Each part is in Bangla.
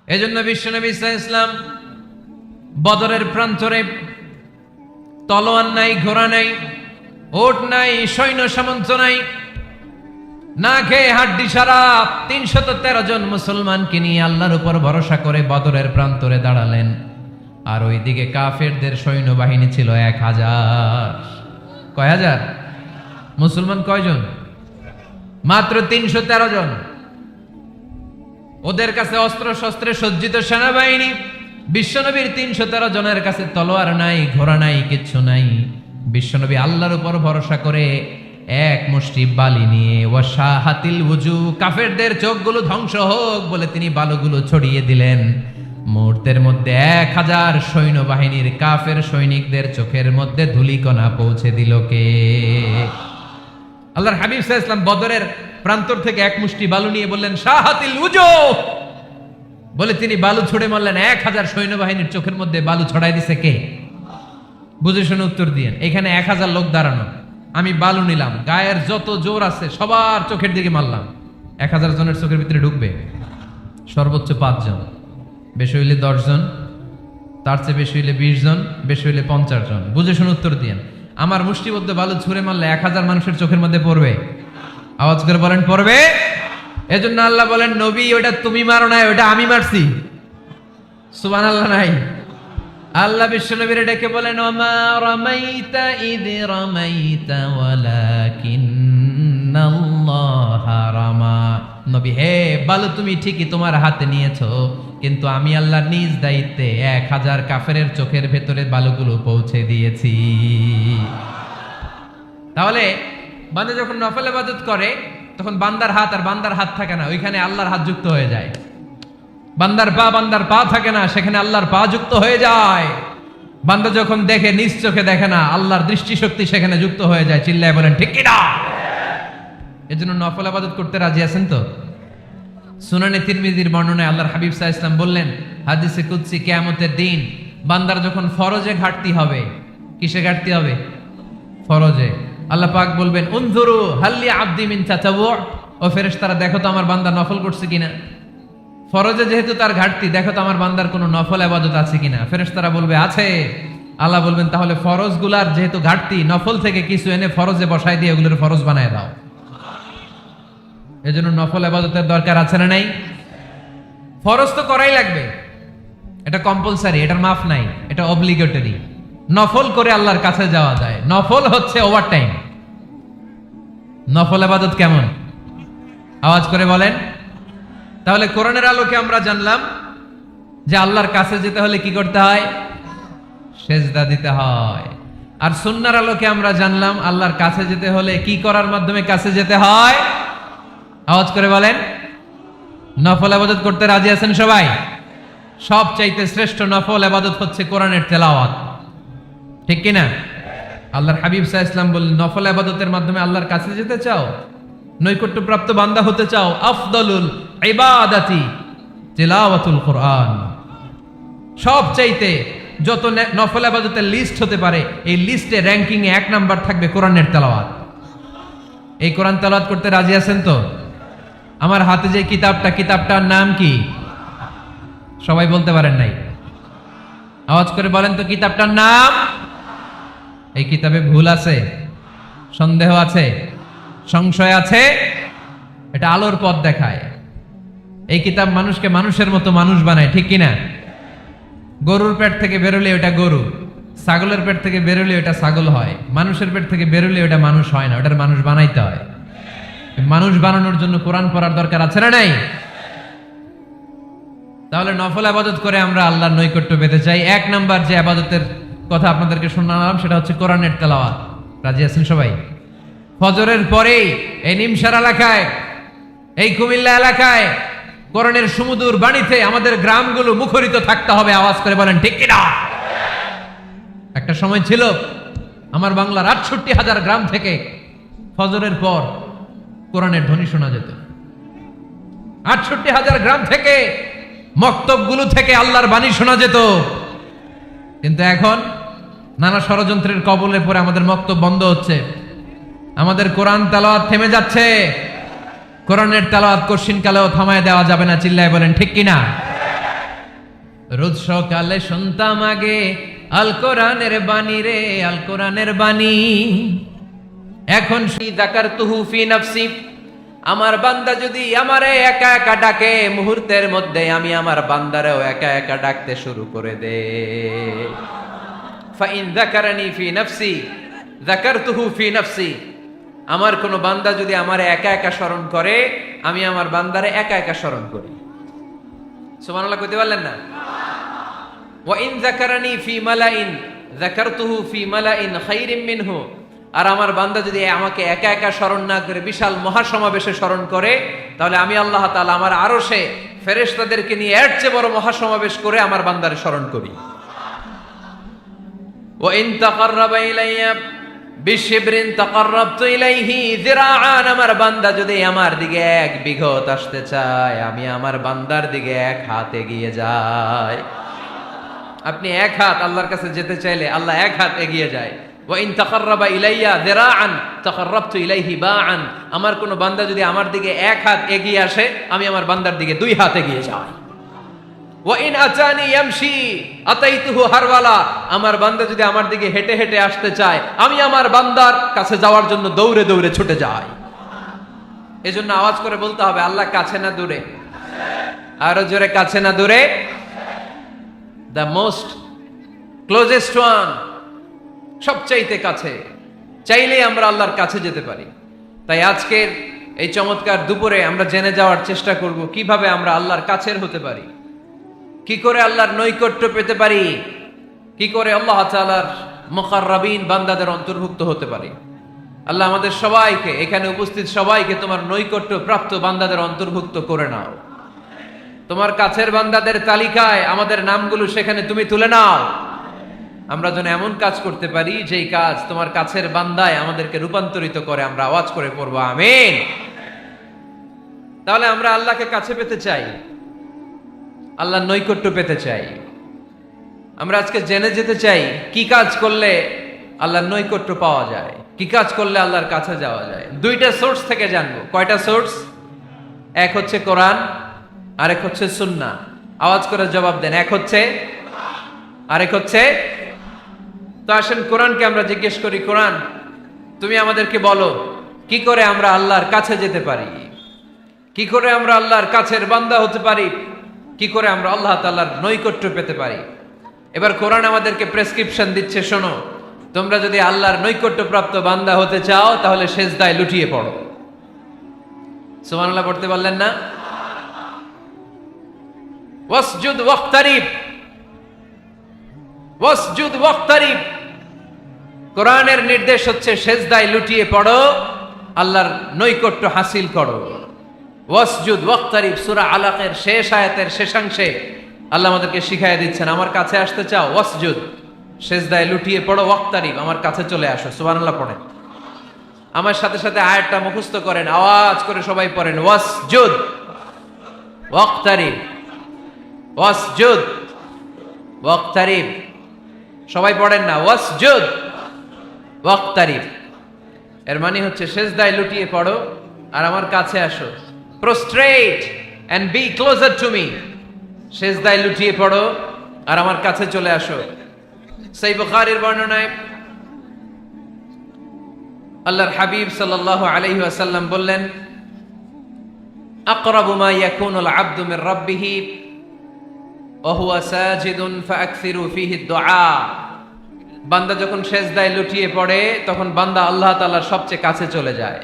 এজন্য বিশ্বনবী সাল্লাল্লাহু আলাইহি ওয়াসাল্লাম বদরের প্রান্তরে তলোয়ার নাই, ঘোড়া নাই, ওট নাই, সৈন্য সামন্ত নাই, না খেয়ে হাড্ডি সারা ৩১৩ জন মুসলমানকে নিয়ে আল্লাহর উপর ভরসা করে বদরের প্রান্তরে দাঁড়ালেন। আর ওইদিকে কাফেরদের সৈন্যবাহিনী ছিল ১,০০০। কয় হাজার? মুসলমান কয়জন? মাত্র ৩১৩ জন। ওদের কাছে অস্ত্র শস্ত্রে সজ্জিত সেনাবাহিনী। বিশ্বনবীর ৩১৩ জনের কাছে তলোয়ার নাই, ঘোড়া নাই, কিচ্ছু নাই। বিশ্বনবী আল্লাহর উপর ভরসা করে এক মুষ্টি বালি নিয়ে ওয়াশাহাতিল ওযু, কাফেরদের চোখগুলো ধ্বংস হোক বলে তিনি বালুগুলো ছড়িয়ে দিলেন। মুহূর্তের মধ্যে ১,০০০ সৈন্যবাহিনীর কাফের সৈনিকদের চোখের মধ্যে ধূলিকণা পৌঁছে দিল কে? আল্লাহর হাবিব সাল্লাল্লাহু আলাইহি ওয়াসাল্লাম বদরের প্রান্তর থেকে এক মুষ্টি বালু নিয়ে বললেন শাহাতিল ওযু বলে তিনি বালু ছুড়ে মারলেন। ১,০০০ সৈন্যবাহিনীর চোখের মধ্যে বালু ছড়াই দিছে কে? বুঝে শুনে উত্তর দিয়েন। এখানে ১,০০০ লোক দাঁড়ানো, আমি বালু নিলাম, গায়ের যত জোর আছে সবার চোখের দিকে মারলাম। ১,০০০ জনের চোখের ভিতরে ঢুকবে সর্বোচ্চ ৫ জন, বেশি হইলে ১০ জন, তার চেয়ে বেশি হইলে ২০ জন, বেশি হইলে ৫০ জন। বুঝে শুনে উত্তর দিয়েন। আমার মুষ্টিবদ্ধ বালু ছুঁড়ে মারলে ১,০০০ মানুষের চোখের মধ্যে পড়বে? আওয়াজ করে বলেন পড়বে। এজন্য আল্লাহ বলেন নবী ওটা তুমি মারো নাই, ওটা আমি মারছি। সুবহানাল্লাহ নাই? আল্লাহ বিশ্বনবীরে ডেকে বলেন ওমা রামাইতা ইয রামাইতা ওয়ালাকিন্নাল্লাহা রামা। নবী হে, বালু তুমি ঠিকই তোমার হাতে নিয়েছো, কিন্তু আমি আল্লাহ নিজ দায়িত্বে ১,০০০ কাফেরের চোখের ভেতরে বালুগুলো পৌঁছে দিয়েছি। তাহলে বান্দা যখন নফল ইবাদত করে তখন বান্দার হাত আর বান্দার হাত থাকে না, ওইখানে আল্লাহর হাত যুক্ত হয়ে যায়। বান্দার পা থাকে না, সেখানে আল্লাহর পা যুক্ত হয়ে যায়। বান্দা যখন দেখে নিজ চোখে দেখে না, আল্লাহর দৃষ্টিশক্তি সেখানে যুক্ত হয়ে যায়। চিল্লায় বলেন ঠিক কিনা? এজন্য নফল ইবাদত করতে রাজি আছেন তো? সুনানে তিরমিজির বর্ণনায় আল্লাহর হাবিব সাল্লাল্লাহু আলাইহি ওয়াসাল্লাম বললেন হাদিসে কুদসি, কিয়ামতের দিন বান্দার যখন ফরজে ঘাটতি হবে, কিসে ঘাটতি হবে? ফরজে। আল্লাহ পাক বলবেন উনজুরু হাল্লি আবদি মিন তাতাওয়ু, ও ফেরেশতারা দেখো তো আমার বান্দা নফল করছে কিনা। ফরজে যেহেতু তার ঘাটতি, দেখো তো আমার বান্দার কোনো নফল ইবাদত আছে কিনা। ফেরেশতারা বলবে আছে। আল্লাহ বলবেন তাহলে ফরজগুলার যেহেতু ঘাটতি, নফল থেকে কিছু এনে ফরজে বসাই দিয়ে ওগুলোর ফরজ বানায় দাও। এজন্য নফল ইবাদতের দরকার আছে না নাই? ফরজ তো করাই লাগবে, এটা কম্পালসারি, এটার মাফ নাই, এটা অব্লিগেটরি। নফল করে আল্লাহর কাছে যাওয়া যায়, নফল হচ্ছে ওভারটাইম। নফল ইবাদত কেমন? আওয়াজ করে বলেন। তাহলে কোরআনের আলোকে আমরা জানলাম যে আল্লাহর কাছে যেতে হলে কি করতে হয়? সেজদা দিতে হয়। আর সুন্নাহর আলোকে আমরা জানলাম আল্লাহর কাছে যেতে হলে কি করার মাধ্যমে কাছে যেতে হয়? আওয়াজ করে বলেন। নফল ইবাদত করতে রাজি আছেন সবাই? সবচাইতে শ্রেষ্ঠ নফল ইবাদত হচ্ছে কোরআনের তেলাওয়াত, ঠিক কিনা? আল্লাহর হাবিব সাল্লাল্লাহু আলাইহি ওয়াসাল্লাম বললেন নফল ইবাদতের মাধ্যমে আল্লাহর কাছে যেতে চাও, নৈকট্যপ্রাপ্ত বান্দা হতে চাও, আফদালুল ইবাদাতি তিলাওয়াতুল কোরআন। সবচাইতে যত নফল ইবাদতের লিস্ট হতে পারে, এই লিস্টে র‍্যাঙ্কিং এ ১ নাম্বার থাকবে কোরআনের তেলাওয়াত। এই কোরআন তেলাওয়াত করতে রাজি আছেন তো? আমার হাতে যে কিতাবটার নাম কি? সবাই বলতে পারেন নাই? আওয়াজ করে বলেন তো কিতাবটার নাম। এই কিতাবে ভুল আছে, সন্দেহ আছে, সংশয় আছে? এটা আলোর পথ দেখায়। এই কিতাব মানুষকে মানুষের মতো মানুষ বানায়, ঠিক কিনা? গরুর পেট থেকে বেরোলে ওটা গরু, ছাগলের পেট থেকে বেরোলে ওটা ছাগল হয়, মানুষের পেট থেকে বেরোলে ওটা মানুষ হয় না, ওটার মানুষ বানাইতে হয়। মানুষ বানানোর জন্য কোরআন পড়ার দরকার আছে না নাই? তাহলে নফল ইবাদত করে আমরা আল্লাহর নৈকট্য পেতে চাই। ১ নাম্বার যে ইবাদতের কথা আপনাদেরকে শোনালাম সেটা হচ্ছে কোরআনের তেলাওয়াত। রাজি আছেন সবাই? ফজরের পরেই এই নিমসার এলাকায়, এই কুমিল্লা এলাকায় কোরআনের সুমধুর বাণীতে আমাদের গ্রামগুলো মুখরিত থাকতে হবে। আওয়াজ করে বলেন ঠিক কিনা? একটা সময় ছিল আমার বাংলার ৬৮,০০০ গ্রাম থেকে ফজরের পর কোরআনের ধ্বনি শোনা যেত। ৬৮,০০০ গ্রাম থেকে মক্তবগুলো থেকে আল্লাহর বাণী শোনা যেত। কিন্তু এখন নানা ষড়যন্ত্রের কবলে পড়ে আমাদের মক্তব বন্ধ হচ্ছে, আমাদের কোরআন তেলাওয়াত থেমে যাচ্ছে। কোরআনের তেলাওয়াত কশিন কালেও থামায় দেওয়া যাবে না। চিল্লায় বলেন ঠিক কিনা? রোজ সকালে শুনতাম আগে আল কোরআনের বাণী রে, আল কোরআনের বাণী। এখন যাকারতুহু ফি নাফসি, আমার বান্দা যদি আমারে একা একা ডাকে, মুহূর্তের মধ্যে আমি আমার বান্দারেও একা একা ডাকতে শুরু করে দে। ফাইন যাকারানি ফি নাফসি যাকারতুহু ফি নাফসি, আমার কোন বান্দা যদি আমারে একা একা স্মরণ করে, আমি আমার বান্দারে একা একা স্মরণ করি। সুবহানাল্লাহ কইতে পারলেন না? ওয়া ইন যাকারানি ফি মালাইন যাকারতুহু ফি মালাইন খায়রিম মিনহু, আর আমার বান্দা যদি আমাকে একা একা স্মরণ না করে বিশাল মহাসমাবেশে স্মরণ করে, তাহলে আমি আল্লাহ তাআলা আমার আরশে ফেরেশতাদেরকে নিয়ে এর চেয়ে বড় মহাসমাবেশ করে আমার বান্দারে স্মরণ করি। ওয়া ইন তাকাররাবা ইলাইয়া বিশিবরিন তাকাররাবতু ইলাইহি যিরাআন, আমার বান্দা যদি আমার দিকে এক বিঘত আসতে চায়, আমি আমার বান্দার দিকে এক হাত এগিয়ে যাই। আপনি এক হাত আল্লাহর কাছে যেতে চাইলে আল্লাহ এক হাত এগিয়ে যায়। ওয়া ইন তাকাররাবা ইলাইয়া যিরাআন তাকাররাবতু ইলাইহি বাআন, আমার কোন বান্দা যদি আমার দিকে এক হাত এগিয়ে আসে, আমি আমার বান্দার দিকে দুই হাত এগিয়ে যাই। ওয়া ইন আতানি ইয়ামশি আতাইতুহু হারওয়ালা, আমার বান্দা যদি আমার দিকে হেঁটে হেঁটে আসতে চায়, আমি আমার বান্দার কাছে যাওয়ার জন্য দৌড়ে দৌড়ে ছুটে যাই। এজন্য আওয়াজ করে বলতে হবে, আল্লাহ কাছে না দূরে? আরো জোরে, কাছে না দূরে? দ্য মোস্ট ক্লোজেস্ট ওয়ান, সবচাইতে কাছে। চাইলেই আমরা আল্লাহর কাছে যেতে পারি। তাই আজকের এই চমৎকার দুপুরে আমরা জেনে যাওয়ার চেষ্টা করব কিভাবে আমরা আল্লাহর কাছের হতে পারি, কি করে আল্লাহর নৈকট্য পেতে পারি, কি করে আল্লাহ তাআলার মুকাররাবিন বান্দাদের অন্তর্ভুক্ত হতে পারি। আল্লাহ আমাদের সবাইকে, এখানে উপস্থিত সবাইকে তোমার নৈকট্য প্রাপ্ত বান্দাদের অন্তর্ভুক্ত করে নাও। তোমার কাছের বান্দাদের তালিকায় আমাদের নামগুলো সেখানে তুমি তুলে নাও। আমরা যেন এমন কাজ করতে পারি যেই কাজ তোমার কাছের বান্দায় আমাদেরকে রূপান্তরিত করে। আমরা আওয়াজ করে পড়বো আমিন। তাহলে আমরা আল্লাহকে কাছে পেতে চাই, আল্লাহর নৈকট্য পেতে চাই। আমরা আজকে জেনে যেতে চাই কি কাজ করলে আল্লাহর নৈকট্য পাওয়া যায়, কি কাজ করলে আল্লাহর কাছে যাওয়া যায়। দুইটা সোর্স থেকে জানবো। কয়টা সোর্স? এক হচ্ছে কোরআন, আরেক হচ্ছে সুন্নাহ। আওয়াজ করে জবাব দেন, এক হচ্ছে, আরেক হচ্ছে। তো আসেন কোরআনকে আমরা জিজ্ঞেস করি, কোরআন তুমি আমাদেরকে বলো কি করে আমরা আল্লাহর কাছে যেতে পারি, কি করে আমরা আল্লাহর কাছের বান্দা হতে পারি, কি করে আমরা আল্লাহ তাআলার নৈকট্য পেতে পারি। এবার কোরআন আমাদেরকে প্রেসক্রিপশন দিচ্ছে, শোনো, তোমরা যদি আল্লাহর নৈকট্য প্রাপ্ত বান্দা হতে চাও তাহলে সেজদায় লুটিয়ে পড়ো। সুবহানাল্লাহ পড়তে পারলেন না? ওয়াসজুদ ওয়াক্তারিব, ওয়াসজুদ ওয়াক্তারিব। কোরআনের নির্দেশ হচ্ছে সেজদায় লুটিয়ে পড়ো, আল্লাহর নৈকট্য হাসিল করো। ওয়াসজুদ ওয়াক্তারিব, সূরা আলাকের শেষ আয়াতের শেষাংশে আল্লাহ আমাদেরকে শিখাইয়া দিচ্ছেন, আমার কাছে আসতে চাও, ওয়াসজুদ, সেজদায় লুটিয়ে পড়ো, ওয়াক্তারিব, আমার কাছে চলে আসো। সুবহানাল্লাহ পড়েন। আমার সাথে সাথে আয়াতটা মুখস্থ করেন, আওয়াজ করে সবাই পড়েন, ওয়াসজুদ ওয়াক্তারিব, ওয়াসজুদ ওয়াক্তারিব। সবাই পড়েন না, ওয়াসজুদ ওয়াক্তারিব। এর মানে হচ্ছে সেজদায় লুটিয়ে পড়ো আর আমার কাছে আসো। prostrate and be closer to me, সেজদায় লুটিয়ে পড়ো আর আমার কাছে চলে আসো। সহিহ বুখারীর বর্ণনায় আল্লাহর হাবিব সাল্লাল্লাহু আলাইহি ওয়াসাল্লাম বললেন, আকরাবু মা ইয়াকুনুল আবদু মির রাব্বিহি ওয়া হুয়া সাজিদুন ফাআকসিরু ফীহি দুআ। বান্দা যখন সেজদায় লুটিয়ে পড়ে তখন বান্দা আল্লাহ তাআলার সবচেয়ে কাছে চলে যায়।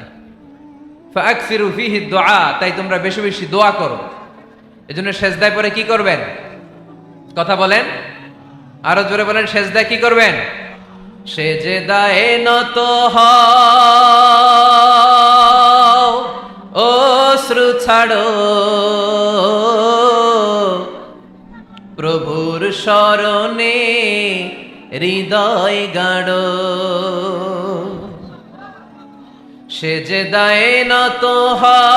ফাআকসিরু ফীহি দুআ, তাই তোমরা বেশি বেশি দোয়া করো। এজন্য সেজদায় পড়ে কি করবেন? কথা বলেন, আরো জোরে বলেন, সেজদায় কি করবেন? সেজদায় নত হও, অশ্রু ছাড়ো, প্রভুর শরণে হৃদয় গাড়ো। সেজদায় নত হও,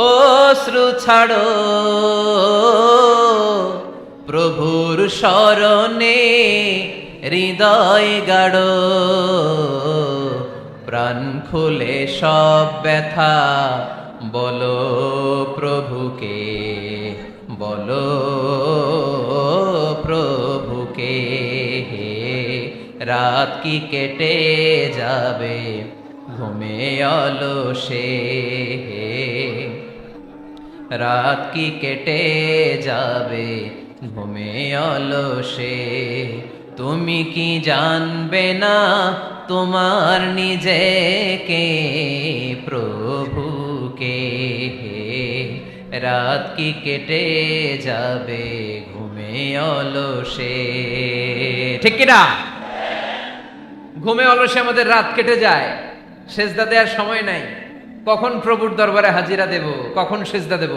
অশ্রু ছাড়ো, প্রভুর শরণে হৃদয় গাড়ো। প্রাণ খুলে সব ব্যথা বলো প্রভুকে, বলো প্রভুকে, রাত কি কেটে যাবে ঘুমে অলসে, রাত কি কেটে যাবে ঘুমে অলসে। তুমি কি জানবে না তোমার নিজেকে প্রভুকে, রাত কি কেটে যাবে ঘুমে অলসে। ঠিক কিনা? ঘুমে অলসে আমাদের রাত কেটে যায়, সেজদা দেওয়ার সময় নাই। কখন প্রভুর দরবারে হাজিরা দেব, কখন সেজদা দেব?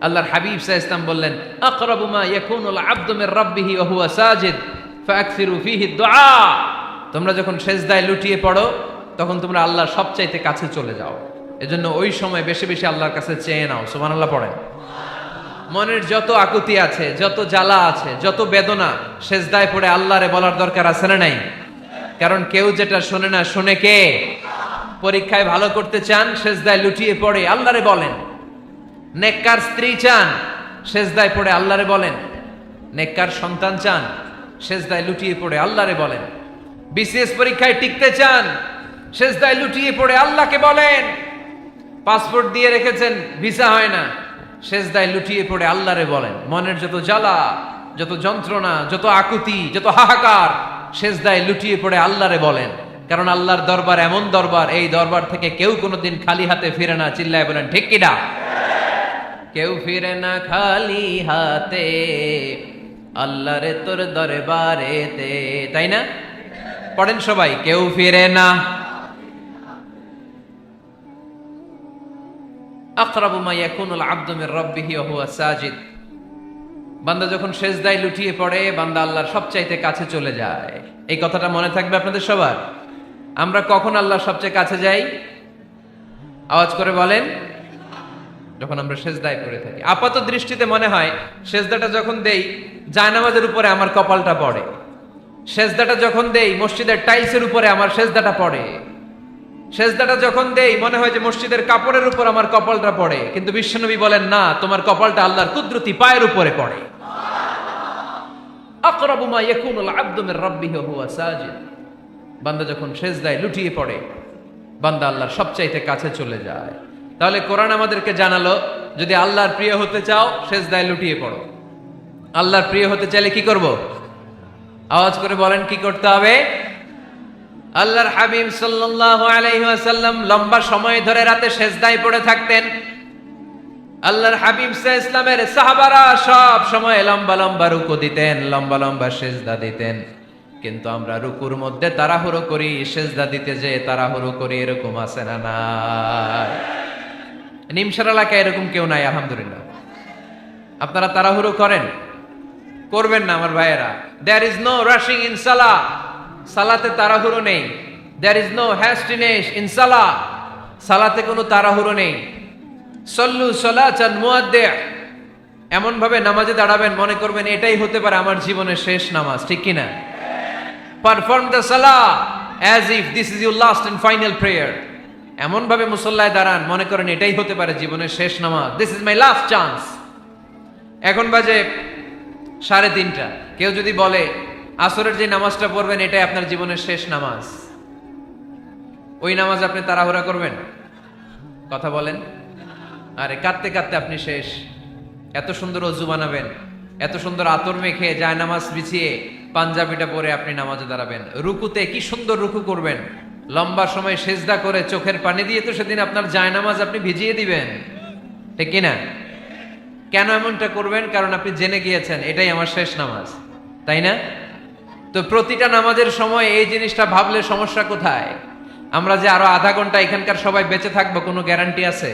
আল্লাহর হাবিব সাল্লাল্লাহু আলাইহি ওয়াসাল্লাম বললেন, আকরাবু মা ইয়াকুনুল আবদু মির রাব্বিহি ওয়া হুয়া সাজিদ ফাকসিরু ফীহি দুআ। তোমরা যখন সেজদায় লুটিয়ে পড়ো তখন তোমরা আল্লাহর সবচাইতে কাছে চলে যাও। এজন্য ওই সময় বেশি বেশি আল্লাহর কাছে চেয়ে নাও। সুবহানাল্লাহ পড়েন। মনের যত আকুতি আছে, যত জ্বালা আছে, যত বেদনা, সেজদায় পড়ে আল্লাহরে বলার দরকার আছে না নাই? কারণ কেউ যেটা শোনে না, শোনে কে? পরীক্ষায় ভালো করতে চান, সেজদায় লুটিয়ে পড়ে আল্লাহরে বলেন। নেককার স্ত্রী চান, সেজদায় পড়ে আল্লাহরে বলেন। নেককার সন্তান চান, সেজদায় লুটিয়ে পড়ে আল্লাহরে বলেন। বিসিএস পরীক্ষায় টিকতে চান, সেজদায় লুটিয়ে পড়ে আল্লাহকে বলেন। পাসপোর্ট দিয়ে রেখেছেন, ভিসা হয় না, সেজদায় লুটিয়ে পড়ে আল্লাহরে বলেন। মনের যত জ্বালা, যত যন্ত্রণা, যত আকুতি, যত হাহাকার, সেজদায় লুটিয়ে পড়ে আল্লাহরে বলেন। কারণ আল্লাহর দরবার এমন দরবার, এই দরবার থেকে কেউ কোনোদিন খালি হাতে ফিরে না। চিল্লায় বলেন ঠিক কিনা? কেউ ফিরে না খালি হাতে আল্লাহরে তোর দরবারেতে, তাই না? পড়েন সবাই, কেউ ফিরে না। আকরাবু মা ইয়াকুনুল আবদু মির রাব্বিহি ওয়া হুয়া সাজিদ। বান্দা যখন সেজদায় লুটিয়ে পড়ে, বান্দা আল্লাহর সবচাইতে কাছে চলে যায়। এই কথাটা মনে থাকবে আপনাদের সবার। আমরা কখন আল্লাহর সবচেয়ে কাছে যাই? আওয়াজ করে বলেন। যখন আমরা সেজদায় পড়ে থাকি। আপাত দৃষ্টিতে মনে হয় সেজদাটা যখন দেই জায়নামাজের উপরে আমার কপালটা পড়ে, সেজদাটা যখন দেই মসজিদের টাইলসের উপরে আমার সেজদাটা পড়ে, সেজদাটা যখন দেই মনে হয় যে মসজিদের কাপড়ের উপর আমার কপালটা পড়ে। কিন্তু বিশ্বনবী বলেন না, তোমার কপালটা আল্লাহর কুদরতি পায়ের উপরে পড়ে। আকরাবু মা ইয়াকুনুল আবদু মির রাব্বিহি ওয়া হুয়া সাজিদ। বান্দা যখন সেজদায় লুটিয়ে পড়ে, বান্দা আল্লাহর সবচাইতে কাছে চলে যায়। তাহলে কোরআন আমাদেরকে জানালো, যদি আল্লাহর প্রিয় হতে চাও সেজদায় লুটিয়ে পড়ো। আল্লাহর প্রিয় হতে চাইলে কি করব? আওয়াজ করে বলেন কি করতে হবে? আল্লাহর হাবিব সাল্লাল্লাহু আলাইহি ওয়াসাল্লাম লম্বা সময় ধরে রাতে সেজদায় পড়ে থাকতেন। আল্লাহর হাবিব সাল্লাল্লাহু আলাইহি ওয়াসাল্লামের সাহাবারা সব সময় লম্বা লম্বা রুকু দিতেন, লম্বা লম্বা সেজদা দিতেন। কিন্তু আমরা রুকুর মধ্যে তাড়াহুড়ো করি, সেজদা দিতে যে তাড়াহুড়ো করি, এরকম আছে না নাই? নিমসার এলাকায় এরকম কেউ নাই আলহামদুলিল্লাহ। আপনারা তাড়াহুড়ো করেন? করবেন না আমার ভাইয়েরা। There is no rushing in সালাহ। সালাতে তাড়াহুড়ো নেই। There is no hastiness in সালাহ। সালাতে কোনো তাড়াহুড়ো নেই। সল্লু সালাতান মুআদ্দি। এমন ভাবে নামাজে দাঁড়াবেন মনে করবেন এটাই হতে পারে আমার জীবনের শেষ নামাজ। ঠিক কিনা? পারফর্ম দ্য সালাহ as if this is your last and final prayer. এমন ভাবে মুসল্লায় দাঁড়ান মনে করেন এটাই হতে পারে জীবনের শেষ নামাজ। This is my last chance. এখন বাজে 3:30। কেউ যদি বলে আসরের যে নামাজটা পড়বেন এটাই আপনার জীবনের শেষ নামাজ, ওই নামাজ আপনি তাড়াহুড়া করবেন? কথা বলেন। আরে কাঁদতে কাঁদতে আপনি শেষ। এত সুন্দর ওযু বানাবেন, এত সুন্দর আতর মেখে যায় নামাজ বিছিয়ে পাঞ্জাবিটা পরে আপনি নামাজে দাঁড়াবেন। রুকুতে কি সুন্দর রুকু করবেন, লম্বা সময় সেজদা করে চোখের পানি দিয়ে তো সেদিন আপনার জায়নামাজ আপনি ভিজিয়ে দিবেন। ঠিক কিনা? কেন এমনটা করবেন? কারণ আপনি জেনে গিয়েছেন এটাই আমার শেষ নামাজ, তাই না? তো প্রতিটা নামাজের সময় এই জিনিসটা ভাবলে সমস্যা কোথায়? আমরা যে আরো আধা ঘন্টা এখানকার সবাই বেঁচে থাকবো কোনো গ্যারান্টি আছে?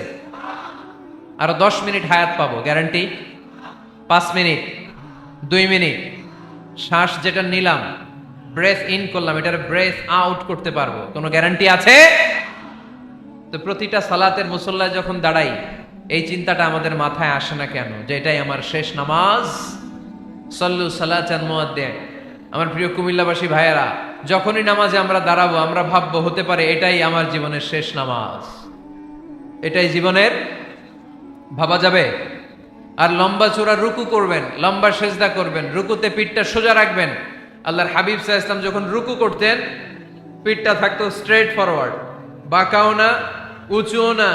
আরো 10 মিনিট হায়াত পাবো, গ্যারান্টি? 5 মিনিট, 2 মিনিট শ্বাস যেটা নিলাম, ব্রেথ ইন করলাম, এটার ব্রেথ আউট করতে পারবো, কোনো গ্যারান্টি আছে? তো প্রতিটা সালাতের মুসল্লায় যখন দাঁড়াই এই চিন্তাটা আমাদের মাথায় আসে না কেন যে এটাই আমার শেষ নামাজ? সল্লু সালাতান মুআদ্দি। আমার প্রিয় কুমিল্লাবাসী ভাইয়েরা, যখনই নামাজে আমরা দাঁড়াবো আমরা ভাববো হতে পারে এটাই আমার জীবনের শেষ নামাজ। এটাই জীবনের, ভাবা যাবে? আর লম্বা চূড়া রুকু করবেন, লম্বা সেজদা করবেন, রুকুতে পিঠটা সোজা রাখবেন। আল্লাহর হাবিব সাল্লাল্লাহু আলাইহি ওয়াসাল্লাম যখন রুকু করতেন পিঠটা থাকতো স্ট্রেট ফরওয়ার্ড, বাঁকাও না উঁচুও না।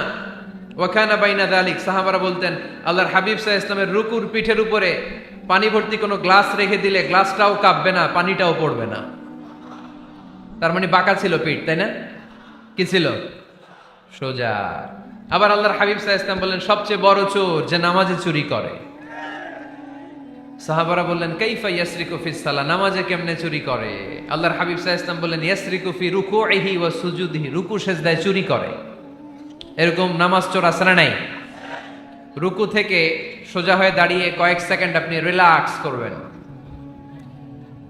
ওয়াকানা বাইনা যালিক, সাহাবারা বলতেন আল্লাহর হাবিব সাল্লাল্লাহু আলাইহি ওয়াসাল্লামের রুকুর পিঠের উপরে পানি ভর্তি কোনো গ্লাস রেখে দিলে গ্লাসটাও কাঁপবে না, পানিটাও পড়বে না। তার মানে বাঁকা ছিল পিঠ, তাই না? কি ছিল? সোজা। আবার আল্লাহর হাবিব সাল্লাল্লাহু আলাইহি ওয়াসাল্লাম বললেন সবচেয়ে বড় চোর যে নামাজে চুরি করে। সাহাবারা বললেন কাইফা ইয়াসরিকু ফিস সালাহ, নামাজে কেমনে চুরি করে? আল্লাহর হাবিব সাল্লাল্লাহু আলাইহি ওয়াসাল্লাম বললেন ইয়াসরিকু ফি রুকুইহি ওয়া সুজুদিহি, রুকু সেজদায় চুরি করে। এরকম নামাজ চোর আছে না নাই? রুকু থেকে সোজা হয়ে দাঁড়িয়ে কয়েক সেকেন্ড আপনি রিল্যাক্স করবেন।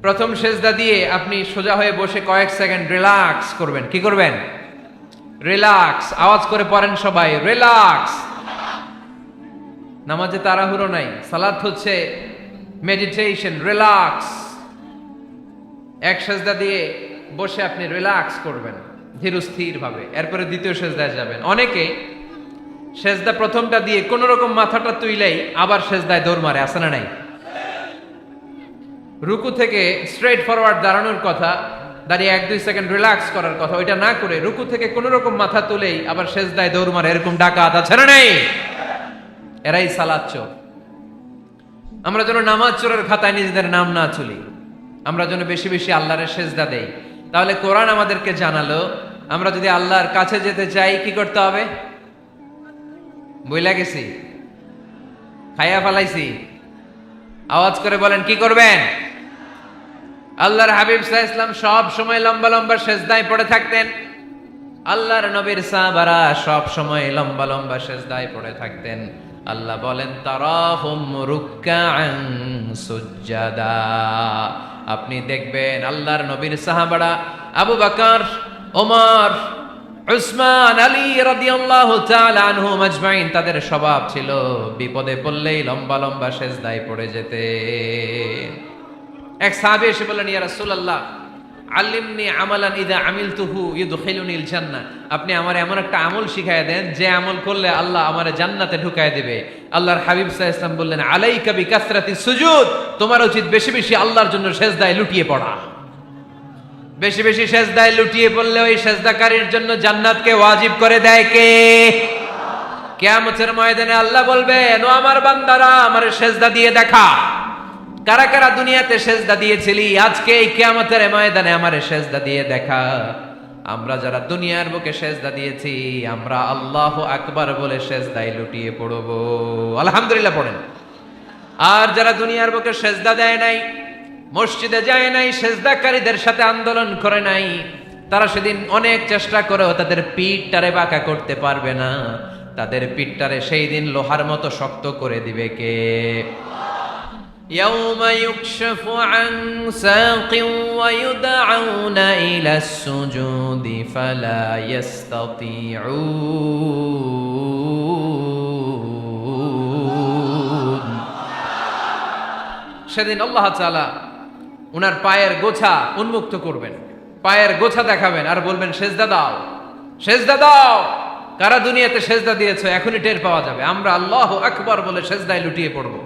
প্রথম সেজদা দিয়ে আপনি সোজা হয়ে বসে কয়েক সেকেন্ড রিল্যাক্স করবেন। কি করবেন? রিল্যাক্স। আওয়াজ করে পড়েন সবাই, রিল্যাক্স। নামাজে তাড়াহুড়ো নাই, সালাত হচ্ছে মেডিটেশন, রিল্যাক্স। এক সেজদা দিয়ে বসে আপনি রিল্যাক্স করবেন ধীরস্থির ভাবে, এরপরে দ্বিতীয় সেজদায় যাবেন। অনেকে সেজদা প্রথমটা দিয়ে কোন রকম মাথাটা তুইলেই আবার সেজদায় দৌড় মারে, আছে না নাই? রুকু থেকে স্ট্রেট ফরওয়ার্ড দাঁড়ানোর কথা, দাঁড়িয়ে 1-2 সেকেন্ড রিল্যাক্স করার কথা, ওইটা না করে রুকু থেকে কোন রকম মাথা তুলেই আবার সেজদায় দৌড় মারে, এরকম ডাকাত আছে না নাই? এরাই সালাত চোর। আমরা যেন নামাজ চোরের খাতায় নিজেদের নাম না তুলি, আমরা যেন বেশি বেশি আল্লাহর সেজদা দেই। তাহলে কোরআন আমাদেরকে জানালো আমরা যদি আল্লাহর কাছে যেতে চাই কি করতে হবে? বইলা গেছি, খাইয়া ফালাইছি, আওয়াজ করে বলেন কি করবেন? আল্লাহর হাবিব সাল্লাল্লাহু আলাইহি ওয়াসাল্লাম সব সময় লম্বা লম্বা সেজদায় পড়ে থাকতেন। আল্লাহর নবীর সাহাবারা সব সময় লম্বা লম্বা সেজদায় পড়ে থাকতেন। আল্লাহ বলেন তারাহুম রুকআন সুজদা, আপনি দেখবেন আল্লাহর নবীর সাহাবারা আবু বকর, ওমর, উসমান, আলী রাদিয়াল্লাহু তাআলা আনহুম আজমাইন, তাদের স্বভাব ছিল বিপদে পড়লেই লম্বা লম্বা সেজদায় পড়ে যেতে। এক সাহাবী এসে বললেন ইয়া রাসূলুল্লাহ আল্লিমনি আমালান ইযা আমিলতুহু ইউদখিলুনিল জান্নাহ, আপনি আমার এমন একটা আমল শিখায় দেন যে আমল করলে আল্লাহ আমারে জান্নাতে ঢুকায় দিবে। আল্লাহর হাবিব সাল্লাল্লাহু আলাইহি ওয়াসাল্লাম বললেন আলাইকা বিকাসরাতিস সুজুদ, তোমার উচিত বেশি বেশি আল্লাহর জন্য সেজদায় লুটিয়ে পড়া। বেশি বেশি সেজদায় লুটিয়ে পড়লে ওই সেজদাকারীর জন্য জান্নাতকে ওয়াজিব করে দেয় কে? কিয়ামতের ময়দানে আল্লাহ বলবেন ও আমার বান্দারা আমারে সেজদা দিয়ে দেখা, কারা কারা দুনিয়াতে সেজদা দিয়েছিলি, আজকে এই কিয়ামতের ময়দানে আমারে সেজদা দিয়ে দেখা। আমরা যারা দুনিয়ার বুকে সেজদা দিয়েছি আমরা আল্লাহু আকবার বলে সেজদায় লুটিয়ে পড়ব, আলহামদুলিল্লাহ পড়েন। আর যারা দুনিয়ার বুকে সেজদা দেয় নাই, মসজিদে যায় নাই, সেজদাকারীদের সাথে আন্দোলন করে নাই, তারা সেদিন অনেক চেষ্টা করেও তাদের পিঠটারে বাঁকা করতে পারবে না। তাদের পিঠটারে সেই দিন লোহার মতো শক্ত করে দিবে কে? يوم يكشف عن ساق ويدعون إلى السجود فلا يستطيعون, সেদিন আল্লাহ তাআলা উনার পায়ের গোছা উন্মুক্ত করবেন, পায়ের গোছা দেখাবেন আর বলবেন সেজদা দাও, সেজদা দাও। কারা দুনিয়াতে সেজদা দিয়েছো এখনই টের পাওয়া যাবে। আমরা আল্লাহু আকবার বলে সেজদায় লুটিয়ে পড়বো,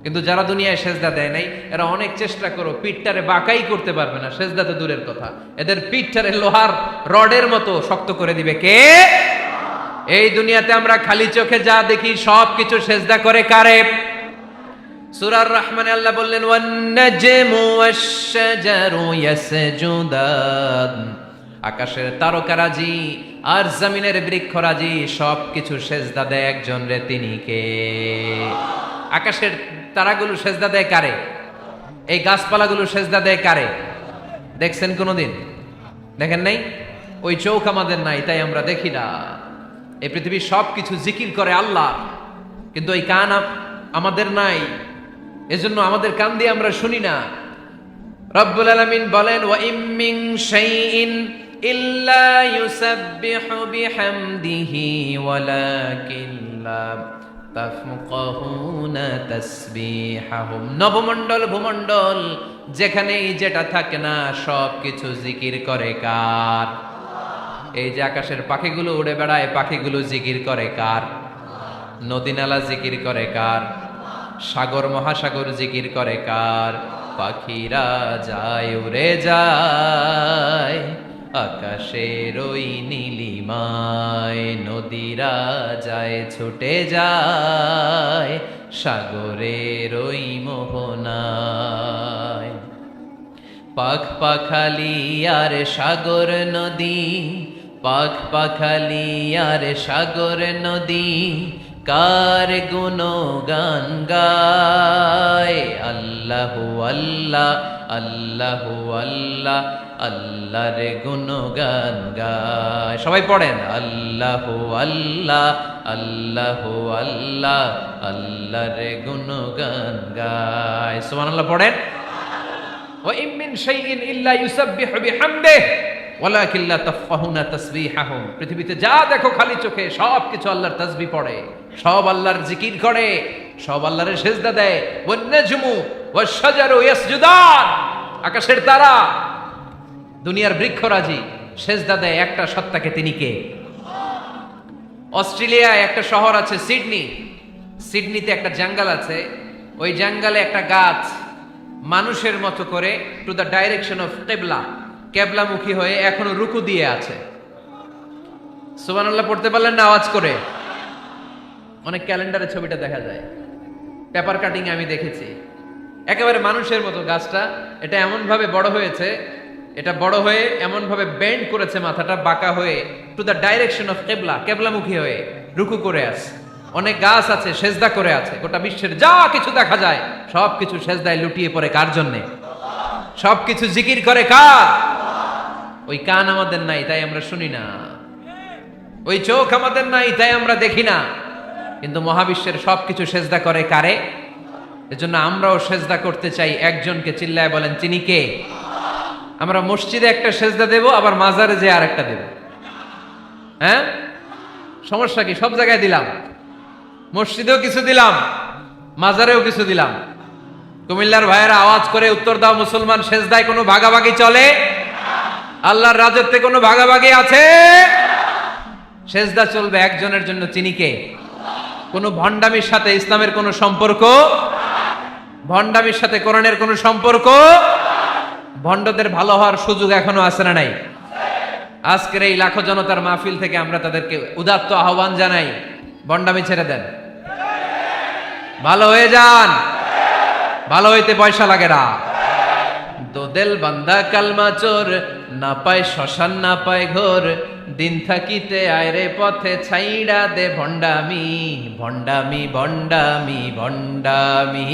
কিন্তু যারা দুনিয়ায় সেজদা দেয় নাই এরা অনেক চেষ্টা করো পিঠটারে বাঁকাই করতে পারবে না, সেজদা তো দূরের কথা, এদের পিঠটারে লোহার রডের মতো শক্ত করে দিবে কে? এই দুনিয়াতে আমরা খালি চোখে যা দেখি সব কিছু সেজদা করে কারে? সূরা রহমানে আল্লাহ বললেন ওয়ান নাজমু ওয়াশ-শাজারু ইয়াসজুদান, আকাশের তারকারাজি আর জমিনের বৃক্ষরাজি সব কিছু সেজদা দেয় একজন রে, তিনি কে? আকাশের তারাগুলো সেজদা দেয় কারে? এই গাছপালাগুলো সেজদা দেয় কারে? দেখছেন কোনোদিন? দেখেন নাই? ওই চোখ আমাদের নাই তাই আমরা দেখি না। এই পৃথিবীর সব কিছু জিকির করে আল্লাহ, কিন্তু ওই কান আমাদের নাই, এজন্য আমাদের কান দিয়ে আমরা শুনি না। রব্বুল আলামিন বলেন ওয়া ইম মিন শাইইন ইল্লা ইউসাব্বিহু বিহামদিহি ওয়ালাকিন লা তাফকাহুনা তাসবিহাহুম, নবমণ্ডল ভূমণ্ডল যেখানেই যেটা থাকে না সব কিছু জিকির করে কার? এই যে আকাশের পাখিগুলো উড়ে বেড়ায়, পাখিগুলো জিকির করে কার? নদী নালা জিকির করে কার? সাগর মহাসাগর জিকির করে কার? পাখিরা যায় উড়ে যায় আকাশের ওই নীলিমায়, নদীরা যায় ছুটে যায় সাগরের ওই মোহনায়। পাখ পাখালি আর সাগর নদী, পাখ পাখালি আর সাগর নদী, কার গুণগান গায়? আল্লাহু আল্লাহ আল্লাহু আল্লাহ আল্লাহর গুণগান গায়। সবাই পড়েন আল্লাহু আল্লাহ আল্লাহু আল্লাহ আল্লাহর গুণগান গায়। সুবহানাল্লাহ পড়েন। ওয়া ইম মিন শাইইন ইল্লা ইউসাব্বিহু বিহামদিহি ওয়ালাকিন লা তাফকাহুনা তাসবিহাহুম। পৃথিবীতে যা দেখো খালি চোখে সব কিছু আল্লাহর তাসবিহ পড়ে, সব আল্লাহর জিকির করে, সব আল্লাহর সিজদা দেয়। One নাজমু wash শাজারু ইয়াসজুদান। আকাশের তারা, দুনিয়ার বৃক্ষরাজি সিজদা দেয় একটা সত্তাকে। তিনি কে? অস্ট্রেলিয়ায় একটা শহর আছে সিডনি, সিডনিতে একটা জঙ্গল আছে। ওই জঙ্গলে একটা গাছ মানুষের মতো করে টু দ্য ডাইরেকশন অফ কিবলা, কেবলামুখী হয়ে এখনো রুকু দিয়ে আছে। সুবহানাল্লাহ পড়তে পারলেন না আওয়াজ করে? অনেক ক্যালেন্ডারে ছবিটা দেখা যায়, পেপার কাটিং আমি দেখেছি। একেবারে মানুষের মতো গাছটা। এটা এমন ভাবে বড় হয়েছে, এটা বড় হয়ে এমন ভাবে বেন্ড করেছে, মাথাটা বাঁকা হয়ে টু দ্য ডাইরেকশন অফ কিবলা, কেবলামুখী হয়ে রুকু করে আছে। অনেক গাছ আছে সেজদা করে আছে। গোটা বিশ্বের যা কিছু দেখা যায় সব কিছু সেজদায় লুটিয়ে পড়ে কার জন্যে? সব কিছু জিকির করে কার? ওই কান আমাদের নাই তাই আমরা শুনি না, ওই চোখ আমাদের নাই তাই আমরা দেখি না, কিন্তু মহাবিশ্বের সবকিছু সেজদা করে কারে? এজন্য আমরাও সেজদা করতে চাই একজনকে। চিল্লায় বলেন তিনি কে? আমরা মসজিদে একটা সেজদা দেব, আবার মাজারে যে আরেকটা দেব। হ্যাঁ, সমস্যা কি? সব জায়গায় দিলাম, মসজিদেও কিছু দিলাম, মাজারেও কিছু দিলাম। কুমিল্লার ভাইয়েরা আওয়াজ করে উত্তর দাও, মুসলমান সেজদায় কোনো ভাগাভাগি চলে? আল্লাহর রাজত্বে কোনো ভাগাভাগি আছে? সেজদা চলবে একজনের জন্য, তিনি কে? কোনো ভণ্ডামির সাথে ইসলামের কোনো সম্পর্ক, ভণ্ডামির সাথে কোরআনের কোনো সম্পর্ক। ভণ্ডদের ভালো হওয়ার সুযোগ এখনো আছে না নাই? আজকের এই লাখো জনতার মাহফিল থেকে আমরা তাদেরকে উদাত্ত আহ্বান জানাই, ভণ্ডামি ছেড়ে দেন, ভালো হয়ে যান। ভালো হইতে পয়সা লাগে না। দোদেল বান্দা কালমা চোর, না পায় শ্মশান না পায় ঘোর, দিন থাকিতে আয়রে পথে ছাইড়া দে ভণ্ডামি, ভণ্ডামি ভণ্ডামি ভণ্ডামি,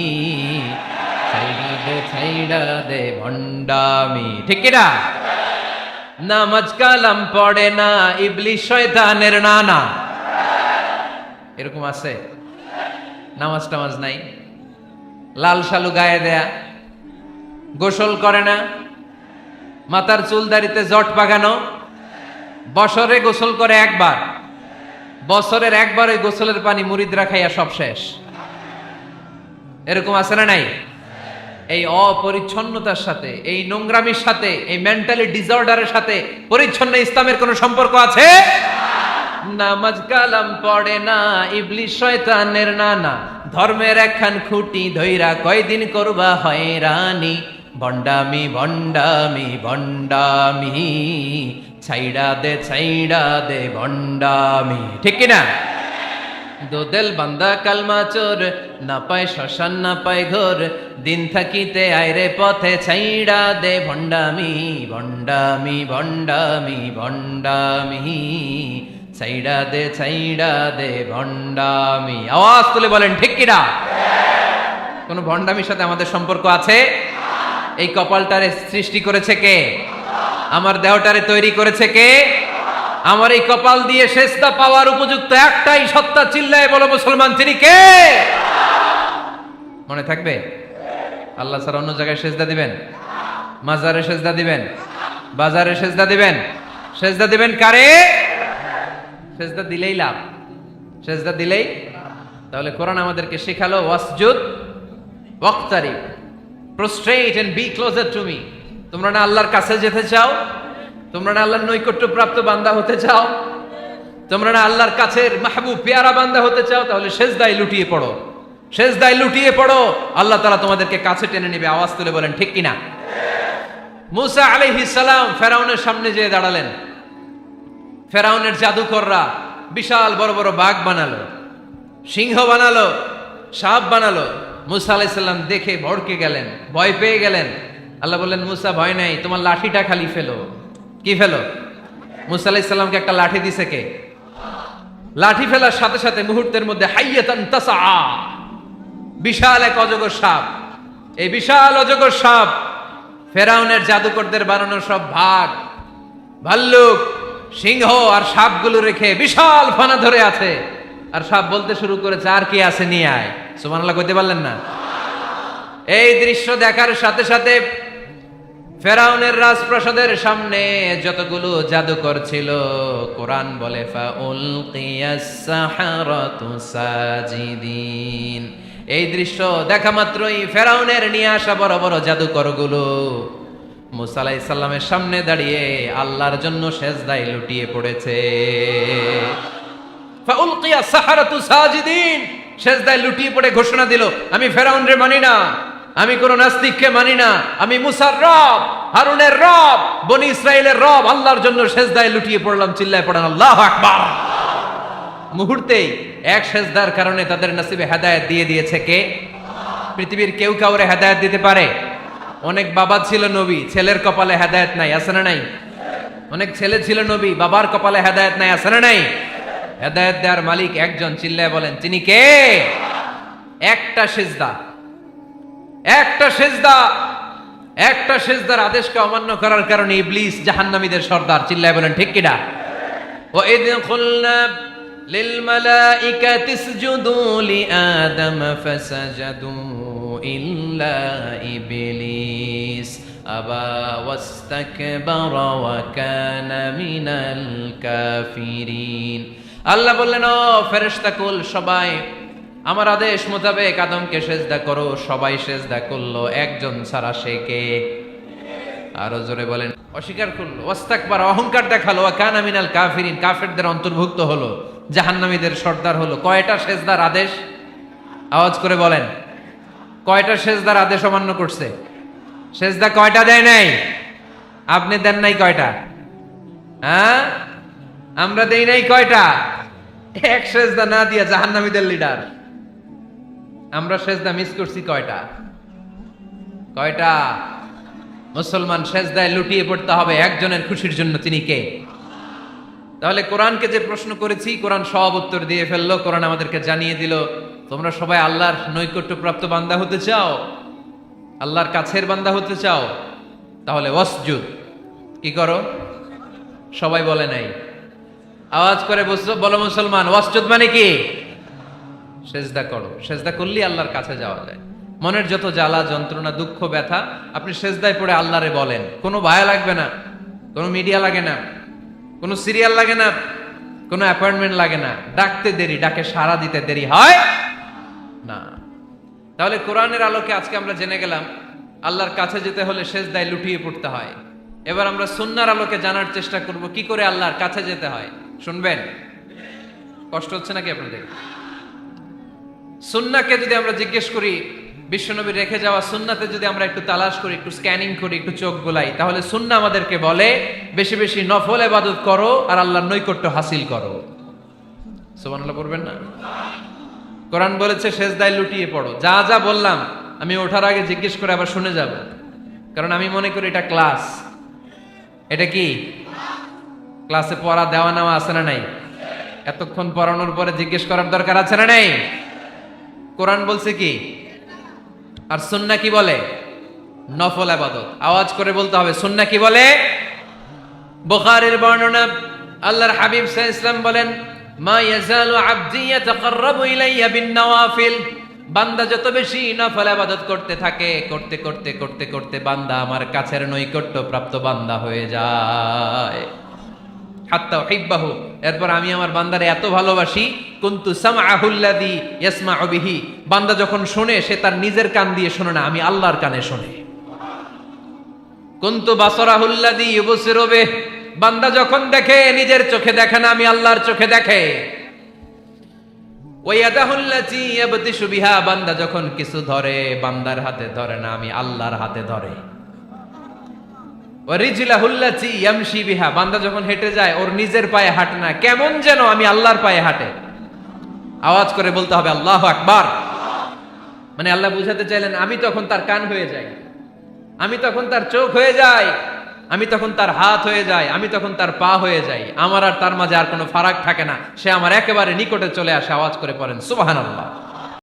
ছাইড়া দে ভণ্ডামি। ঠিক কিনা? নামাজ কালাম পড়ে না, ইবলিশ শয়তানের নানা। এরকম আছে? নামাজ টামাজ নাই, লাল শালু গায়ে দেয়া, গোসল করে না, মাথার চুল দাড়িতে জট পাকানো, বছরে গোসল করে একবার, বছরের একবার ওই গোসলের পানি মুরিদরা খাইয়া সব শেষ। এরকম আছে না নাই? এই অপরিচ্ছন্নতার সাথে, এই নোংরামির সাথে, এই মেন্টালি ডিসঅর্ডারের সাথে পরিচ্ছন্ন ইসলামের কোন সম্পর্ক আছে? নামাজ কালাম পড়ে না, ইবলিশ শয়তানের নানা, ধর্মের একখান খুঁটি ধইরা কয়দিন করবা হয়রানি, ভণ্ডামি ভণ্ডামি ভণ্ডামি, ছাইড়া দে ভণ্ডামি। ঠিক কিনা? দোদেল বান্দা কালমা চোর, না পায় শ্মশান না পায় ঘোর, দিন থাকিতে আয়রে পথে ছাইড়া দে ভণ্ডামি, ভণ্ডামি ভণ্ডামি ভণ্ডামি, ছাইড়া দে ভণ্ডামি। আওয়াজ তুলে বলেন ঠিক কিনা? কোন ভণ্ডামির সাথে আমাদের সম্পর্ক আছে? এই কপালটারে সৃষ্টি করেছে কে? আমার দেহটারে তৈরি করেছে কে? আমার এই কপাল দিয়ে সেজদা পাওয়ার উপযুক্ত একটাই সত্তা, চিল্লায় বলো মুসলমান, তিনি কে? মনে থাকবে? আল্লাহ ছাড়া অন্য জায়গায় সেজদা দিবেন? মাজারে সেজদা দিবেন? বাজারে সেজদা দিবেন? সেজদা দিবেন কারে? সেজদা দিলেই লাভ, সেজদা দিলেই। তাহলে কোরআন আমাদেরকে শেখালো ওয়াসজুদ ওয়াক্তারিব, prostrate and be closer to me. তোমরা না আল্লাহর কাছে যেতে চাও? তোমরা না আল্লাহর নৈকট্য প্রাপ্ত বান্দা হতে চাও? তোমরা না আল্লাহর কাছের মাহবুব পেয়ারা বান্দা হতে চাও? তাহলে সেজদায় লুটিয়ে পড়ো। সেজদায় লুটিয়ে পড়ো, আল্লাহ তাআলা তোমাদেরকে কাছে টেনে নেবে। আওয়াজ তুলে বলেন ঠিক কিনা? মুসা আলাইহিস সালাম ফেরাউনের সামনে যেয়ে দাঁড়ালেন। ফেরাউনের জাদুকররা বিশাল বড় বড় বাঘ বানালো, সিংহ বানালো, সাপ বানালো। মুসা আলাইহিস সালাম দেখে ভড়কে গেলেন, ভয় পেয়ে গেলেন। আল্লাহ বললেন, মুসা ভয় নাই, তোমার লাঠিটা খালি ফেলো। কি ফেলো? মুসা আলাইহিস সালামকে একটা লাঠি দিছে কে? লাঠি ফেলার সাথে সাথে মুহূর্তের মধ্যে হাইয়াতান তাসআ, বিশাল এক অজগর সাপ। এই বিশাল অজগর সাপ ফেরাউনের জাদুকরদের বানানো সব ভাগ, ভাল্লুক, সিংহ আর সাপগুলো রেখে বিশাল ফানা ধরে আছে। আর সাপ বলতে শুরু করেছে, আর কি আছে নিয়ে আয়। সুবহানাল্লাহ কইতে পারলেন না? এই দৃশ্য দেখার সাথে সাথে ফেরাউনের রাজপ্রাসাদের সামনে যতগুলো জাদুকর ছিল, কোরআন বলে ফাউলকিয়াস সাহারাতু সাজিদিন। এই দৃশ্য দেখা মাত্রই ফেরাউনের নিয়ে আসা বড় বড় জাদুকরগুলো মুসা আলাইহিস সালামের সামনে দাঁড়িয়ে আল্লাহর জন্য সেজদায় লুটিয়ে পড়েছে। ফাউলকিয়াস সাহারাতু সাজিদিন, সেজদায় লুটিয়ে পড়ে ঘোষণা দিল, আমি ফেরাউনরে মানি না, আমি কোন নাস্তিককে মানি না, আমি মুসার রব, হারুনের রব, বনি ইসরাইলের রব, আল্লাহর জন্য সেজদায় লুটিয়ে পড়লাম। চিল্লায় পড়েন আল্লাহু আকবার। মুহূর্তেই এক সেজদার কারণে তাদের নসিবে হেদায়েত দিয়ে দিয়েছে কে? পৃথিবীর কেউ কাউরে হেদায়েত দিতে পারে? অনেক বাবা ছিল নবী, ছেলের কপালে হেদায়েত নাই, আছে না নাই? অনেক ছেলে ছিল নবী, বাবার কপালে হেদায়েত নাই, আছে না নাই? হেদায়েত দেওয়ার মালিক একজন, চিল্লায় বলেন তিনি কে? একটা সিজদা, একটা সিজদা, একটা সিজদার আদেশকে অমান্য করার কারণে ইবলিস জাহান্নামীদের সর্দার। চিল্লায় বলেন ঠিক কিনা? ওয়া ইয কুলনা লিল মালাইকাতি ইসজুদু লিআদম ফাসাজাদু ইল্লা ইবলিস আবা ওয়াস্তাকবারা ওয়া কানা মিনাল কাফিরিন। আল্লাহ বললেন, ও ফেরেশতাকুল সবাই আমার আদেশ মোতাবেক আদমকে সেজদা করো। সবাই সেজদা করলো, একজন ছাড়া, সে কে? আরো জোরে বলেন। অস্বীকার করলো, ওয়াস্তাকবার, অহংকার দেখালো, ওয়া কানা মিনাল কাফিরিন, কাফেরদের অন্তর্ভুক্ত হলো, জাহান্নামীদের সর্দার হলো। কয়টা সেজদার আদেশ? আওয়াজ করে বলেন, কয়টা সেজদার আদেশ অমান্য করছে? সেজদা কয়টা দেয় নাই? আপনি দেন নাই কয়টা? হ্যাঁ, আমরা দেই নাই কয়টা? এক সেজদা না দিয়া জাহান্নামীদের লিডার। আমরা সেজদা মিস করছি কয়টা? কয়টা? মুসলমান সেজদায় লুটিয়ে পড়তে হবে একজনের খুশির জন্য, তিনি কে? তাহলে কোরআনকে যে প্রশ্ন করেছি, কোরআন সব উত্তর দিয়ে ফেললো। কোরআন আমাদেরকে জানিয়ে দিল, তোমরা সবাই আল্লাহর নৈকট্যপ্রাপ্ত বান্দা হতে চাও, আল্লাহর কাছের বান্দা হতে চাও, তাহলে ওয়াসজুদ, কি করো? সবাই বলে নাই, আওয়াজ করে বলো মুসলমান, ওয়াসজুদ মানে কি? সেজদা করো। সেজদা করলেই আল্লাহর কাছে যাওয়া যায়। মনের যত জ্বালা যন্ত্রণা দুঃখ ব্যথা আপনি সেজদায় পড়ে আল্লাহরে বলেন। কোনো ভায়া লাগবে না, কোনো মিডিয়া লাগে না, কোনো সিরিয়াল লাগে না, কোনো অ্যাপয়েন্টমেন্ট লাগে না। ডাকতে দেরি, ডাকে সাড়া দিতে দেরি হয় না। তাহলে কোরআনের আলোকে আজকে আমরা জেনে গেলাম আল্লাহর কাছে যেতে হলে সেজদায় লুটিয়ে পড়তে হয়। এবার আমরা সুন্নাহর আলোকে জানার চেষ্টা করব কি করে আল্লাহর কাছে যেতে হয়। শুনবেন? কষ্ট হচ্ছে নাকি আপনাদের? সুন্নাহকে যদি আমরা জিজ্ঞেস করি, বিশ্বনবী রেখে যাওয়া সুন্নাতে যদি আমরা একটু তালাশ করি, একটু স্ক্যানিং করি, একটু চোখ গোলাই, তাহলে সুন্নাহ আমাদেরকে বলে বেশি বেশি নফল ইবাদত করো আর আল্লাহর নৈকট্য হাসিল করো। সুবহানাল্লাহ পড়বেন না? কোরআন বলেছে সেজদায় লুটিয়ে পড়ো। যা যা বললাম আমি ওঠার আগে জিজ্ঞেস করে আবার শুনে যাব, কারণ আমি মনে করি এটা ক্লাস। এটা কি ক্লাসে পড়া দেওয়া নেওয়া আছে না নাই? এতক্ষণ পড়ানোর পরে জিজ্ঞেস করার দরকার আছে না নাই? কোরআন বলছে কি আর সুন্নাহ কি বলে? নফল ইবাদত। আওয়াজ করে বলতে হবে, সুন্নাহ কি বলে? বুখারীর বর্ণনা, আল্লাহর হাবিব সাল্লাল্লাহু আলাইহি ওয়াসাল্লাম বলেন, মা ইয়াজালু আবদি ইয়াতাকাররাবু ইলাইয়া বিন নওয়াফিল। বান্দা যত বেশি নফল ইবাদত করতে থাকে, করতে করতে করতে করতে বান্দা আমার কাছের নৈকট্য প্রাপ্ত বান্দা হয়ে যায়। হাত্তা উহিব্বাহু, এরপর আমি আমার বান্দারে এত ভালোবাসি, কুনতু সামআহুল্লাযী ইয়াসমাউ বিহি। বান্দা যখন শুনে সে তার নিজের কান দিয়ে শুনে না, আমি আল্লাহর কানে শুনে। কুনতু বাসারাহুল্লাযী ইউবসিরু বিহি। বান্দা যখন দেখে নিজের চোখে দেখে না, আমি আল্লাহর চোখে দেখে। ওয়ায়াদাহুল্লাতী ইয়াবতিশু বিহা, বান্দা যখন কিছু ধরে বান্দার হাতে ধরে না, আমি আল্লাহর হাতে ধরে। ওয়া রিজলাহুল্লাতী ইয়ামশি বিহা, বান্দা যখন হেঁটে যায় ওর নিজের পায়ে হাঁটে না, কেমন যেন আমি আল্লাহর পায়ে হাঁটে। আওয়াজ করে বলতে হবে আল্লাহু আকবার। মানে আল্লাহ বুঝাতে চাইলেন আমি তখন তার কান হয়ে যাই, আমি তখন তার চোখ হয়ে যাই, আমি তখন তার হাত হয়ে যাই, আমি তখন তার পা হয়ে যাই। আমার আর তার মাঝে আর কোনো ফারাক থাকে না, সে আমার একেবারে নিকটে চলে আসে। আওয়াজ করে পড়েন সুবহানাল্লাহ।